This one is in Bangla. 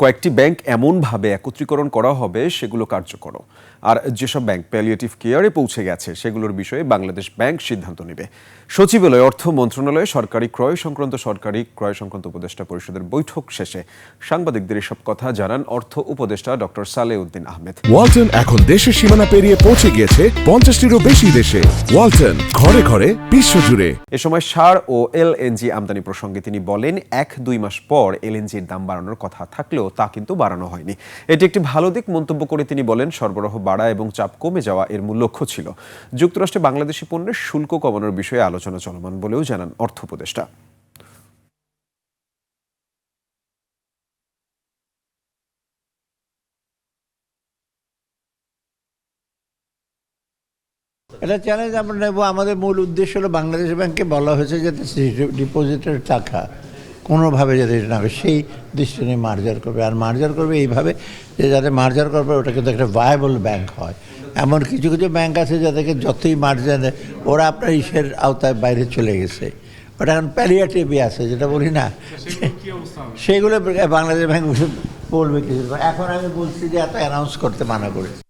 কয়েকটি ব্যাংক এমনভাবে একত্রীকরণ করা হবে সেগুলো কার্যকর। আর যেসব ব্যাংক প্যালিয়েটিভ কেয়ারে পৌঁছে গেছে সেগুলোর বিষয়ে বাংলাদেশ ব্যাংক সিদ্ধান্ত নেবে। সচিবালয়, অর্থ মন্ত্রণালয়ে সরকারি ক্রয় সংক্রান্ত উপদেষ্টা পরিষদের বৈঠক শেষে সাংবাদিকদের এসব কথা জানান অর্থ উপদেষ্টা ডক্টর সালেউদ্দিন আহমেদ। ওয়ালটন এখন দেশের সীমানা পেরিয়ে পৌঁছে গিয়েছে 50টিরও বেশি দেশে। ওয়ালটন, ঘরে ঘরে বিশ্বজুড়ে। এ সময় সার ও এলএনজি আমদানি প্রসঙ্গে তিনি বলেন, 1-2 মাস পর এলএনজির দাম বাড়ানোর কথা থাকলেও তা কিন্তু বাড়ানো হয়নি। এটি একটি ভালো দিক মন্তব্য করে তিনি বলেন, সরবরাহ বাড়া এবং চাপ কমে যাওয়া এর মূল লক্ষ্য ছিল। যুক্তরাষ্ট্রে বাংলাদেশি পণ্যের শুল্ক কমানোর বিষয়ে আলোচনা চলমান বলেও জানান অর্থ উপদেষ্টা। এটা চ্যালেঞ্জ আমরা নেব। আমাদের মূল উদ্দেশ্য হলো বাংলাদেশ ব্যাংকে বলা হয়েছে যাতে ডিপোজিটের টাকা কোনোভাবে যাতে না হয় সেই দৃষ্টি নিয়ে মার্জার করবে। আর মার্জার করবে এইভাবে যে যাতে মার্জার করবে ওটা কিন্তু একটা ভায়াবল ব্যাংক হয়। এমন কিছু কিছু ব্যাংক আছে যাদেরকে যতই মার্জার দেয় ওরা আপনার ইসের আওতায় বাইরে চলে গেছে। ওটা এখন প্যালিয়েটিভই আছে, যেটা বলি না, সেগুলো বাংলাদেশ ব্যাংক বলবে কিছু। এখন আমি বলছি যে এত অ্যানাউন্স করতে মানা করেছি।